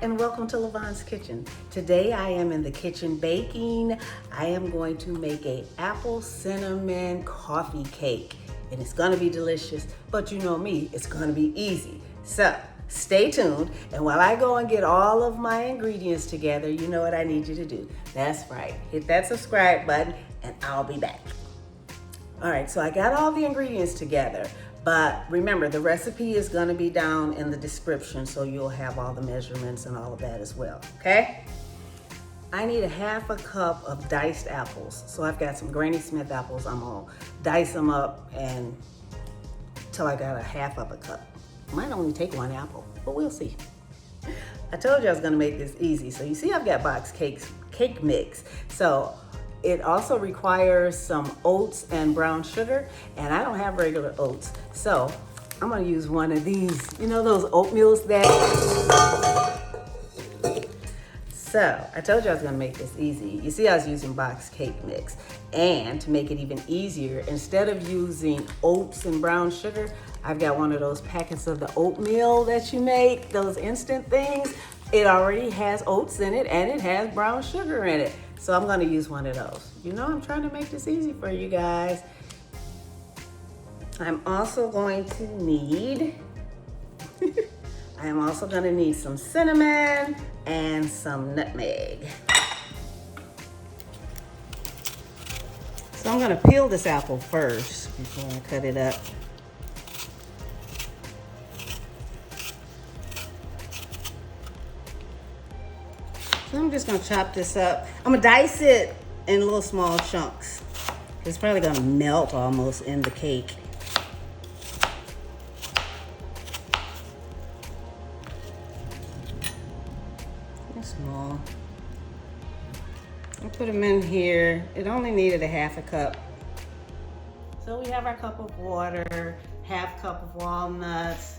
and welcome to Lavonne's Kitchen. Today I am in the kitchen baking. I am going to make a apple cinnamon coffee cake, and it's gonna be delicious, but you know me, it's gonna be easy. So stay tuned, and while I go and get all of my ingredients together, you know what I need you to do. That's right, hit that subscribe button and I'll be back. All right, so I got all the ingredients together, but remember the recipe is gonna be down in the description, so you'll have all the measurements and all of that as well, okay? I need a half a cup of diced apples. So I've got some Granny Smith apples. I'm gonna dice them up and till I got a half of a cup. Might only take one apple, but we'll see. I told you I was gonna make this easy. So you see I've got box cake mix. So it also requires some oats and brown sugar, and I don't have regular oats. So I'm gonna use one of these, you know those oatmeals that... So I told you I was gonna make this easy. You see I was using box cake mix. And to make it even easier, instead of using oats and brown sugar, I've got one of those packets of the oatmeal that you make, those instant things. It already has oats in it and it has brown sugar in it. So I'm gonna use one of those. You know I'm trying to make this easy for you guys. I'm also going to need, I am also gonna need some cinnamon and some nutmeg. So I'm gonna peel this apple first before I cut it up. So I'm just gonna chop this up. I'm gonna dice it in little small chunks. It's probably gonna melt almost in the cake. They're small. I put them in here. It only needed a half a cup. So we have our cup of water, half cup of walnuts,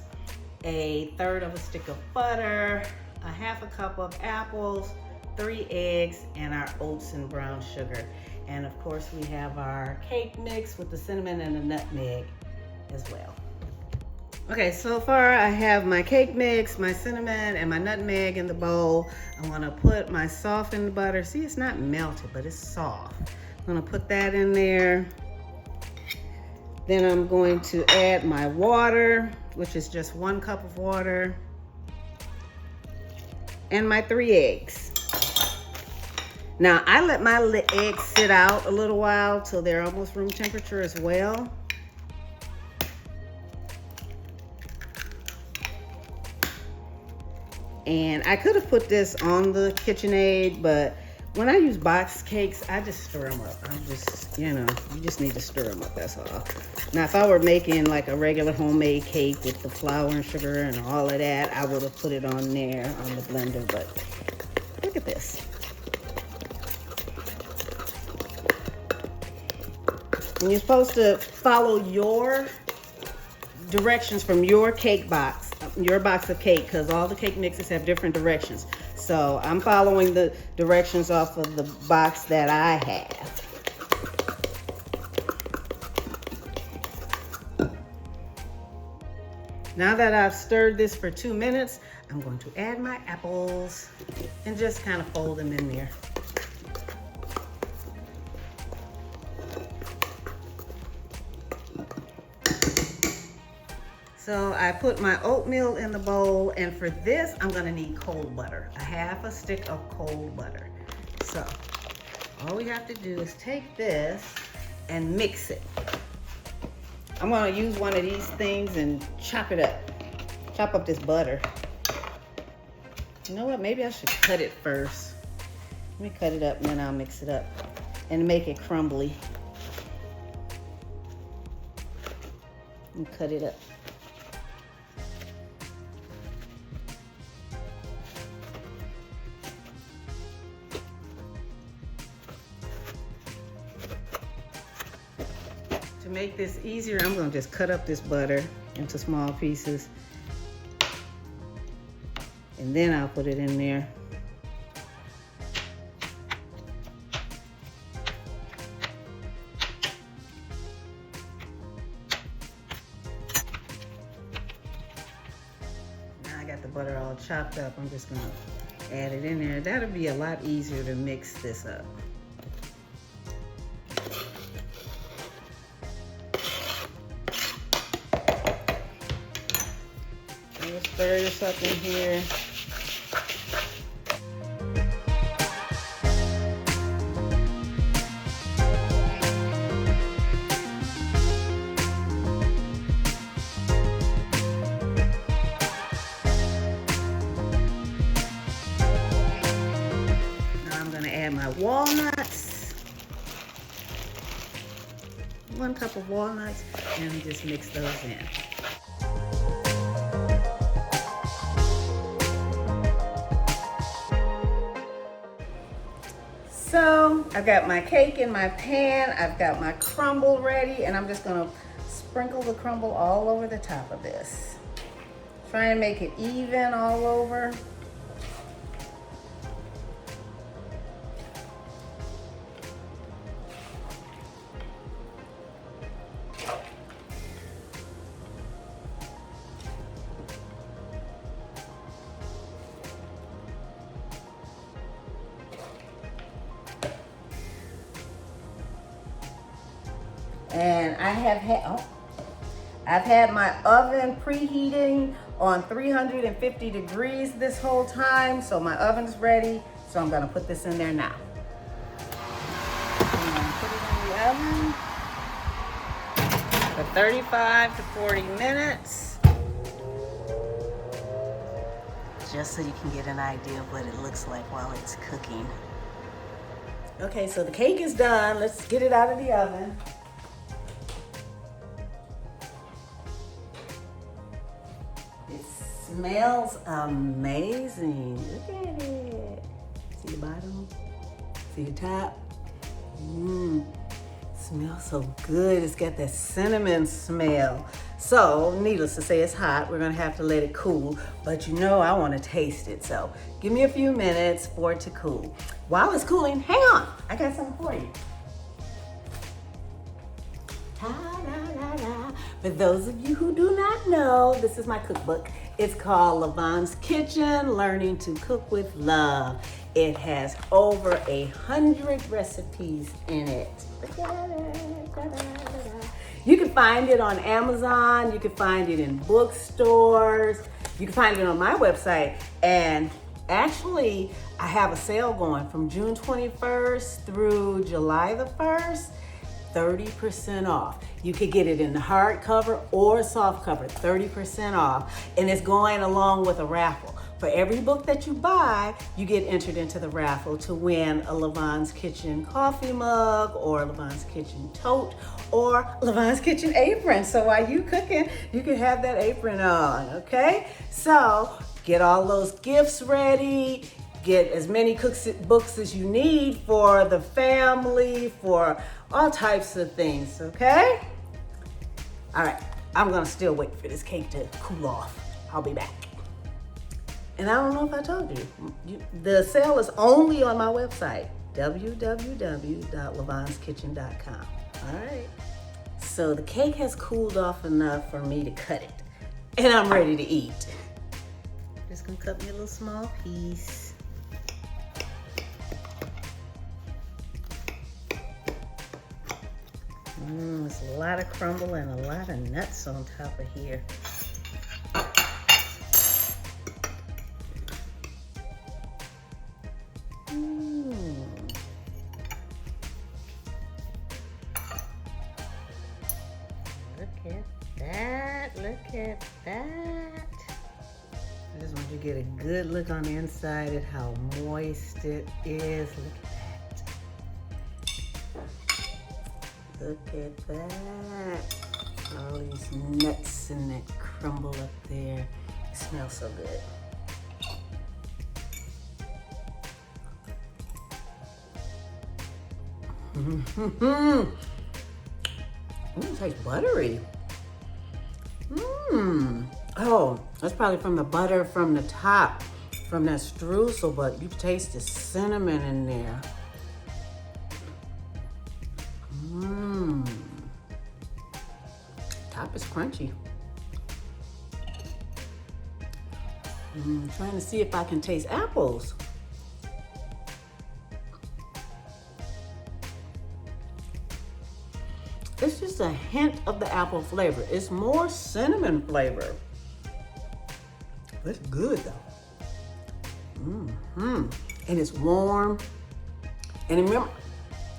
a third of a stick of butter, a half a cup of apples, 3 eggs, and our oats and brown sugar. And of course we have our cake mix with the cinnamon and the nutmeg as well. Okay, so far I have my cake mix, my cinnamon, and my nutmeg in the bowl. I'm gonna put my softened butter. See, it's not melted, but it's soft. I'm gonna put that in there. Then I'm going to add my water, which is just 1 cup of water, and my 3 eggs. Now, I let my eggs sit out a little while till they're almost room temperature as well. And I could have put this on the KitchenAid, but when I use box cakes, I just stir them up. I just, you know, you just need to stir them up, that's all. Now, if I were making like a regular homemade cake with the flour and sugar and all of that, I would have put it on there on the blender, but look at this. And you're supposed to follow your directions from your cake box, your box of cake, because all the cake mixes have different directions. So I'm following the directions off of the box that I have. Now that I've stirred this for 2 minutes, I'm going to add my apples and just kind of fold them in there. So I put my oatmeal in the bowl, and for this, I'm gonna need cold butter, a half a stick of cold butter. So all we have to do is take this and mix it. I'm gonna use one of these things and chop it up. Chop up this butter. You know what, maybe I should cut it first. Let me cut it up and then I'll mix it up and make it crumbly. And cut it up. To make this easier, I'm gonna just cut up this butter into small pieces. And then I'll put it in there. Now I got the butter all chopped up. I'm just gonna add it in there. That'll be a lot easier to mix this up. Let's stir this up in here. Add my walnuts, 1 cup of walnuts, and just mix those in. So I've got my cake in my pan, I've got my crumble ready, and I'm just gonna sprinkle the crumble all over the top of this. Try and make it even all over. And I've had my oven preheating on 350 degrees this whole time, so my oven's ready. So I'm gonna put this in there now. I'm gonna put it in the oven for 35 to 40 minutes, just so you can get an idea of what it looks like while it's cooking. Okay, so the cake is done. Let's get it out of the oven. Smells amazing. Look at it. See the bottom? See the top? Smells so good. It's got that cinnamon smell. So, needless to say, it's hot. We're gonna have to let it cool, but you know I wanna taste it. So, give me a few minutes for it to cool. While it's cooling, hang on. I got something for you. Ta-da-da-da. For those of you who do not know, this is my cookbook. It's called Lavonne's Kitchen, Learning to Cook with Love. It has over 100 recipes in it. You can find it on Amazon. You can find it in bookstores. You can find it on my website. And actually, I have a sale going from June 21st through July the 1st. 30% off. You could get it in the hardcover or soft cover, 30% off. And it's going along with a raffle. For every book that you buy, you get entered into the raffle to win a Lavonne's Kitchen coffee mug or Lavonne's Kitchen tote or Lavonne's Kitchen apron. So while you cooking, you can have that apron on, okay? So get all those gifts ready. Get as many books as you need for the family, for all types of things, okay? All right, I'm gonna still wait for this cake to cool off. I'll be back. And I don't know if I told you, the sale is only on my website, www.lavonskitchen.com. All right, so the cake has cooled off enough for me to cut it, and I'm ready to eat. Just gonna cut me a little small piece. There's a lot of crumble and a lot of nuts on top of here. Look at that, look at that. I just want you to get a good look on the inside at how moist it is. Look at that. Look at that. All these nuts and that crumble up there. It smells so good. It tastes buttery. Oh, that's probably from the butter from the top, from that streusel, but you taste the cinnamon in there. Top is crunchy. Trying to see if I can taste apples. It's just a hint of the apple flavor. It's more cinnamon flavor. It's good though. And it's warm. And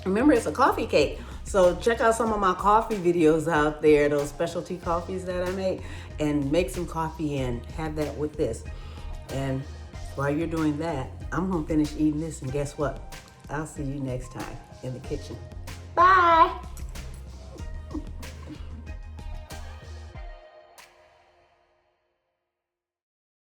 remember it's a coffee cake. So check out some of my coffee videos out there, those specialty coffees that I make, and make some coffee and have that with this. And while you're doing that, I'm gonna finish eating this, and guess what? I'll see you next time in the kitchen. Bye.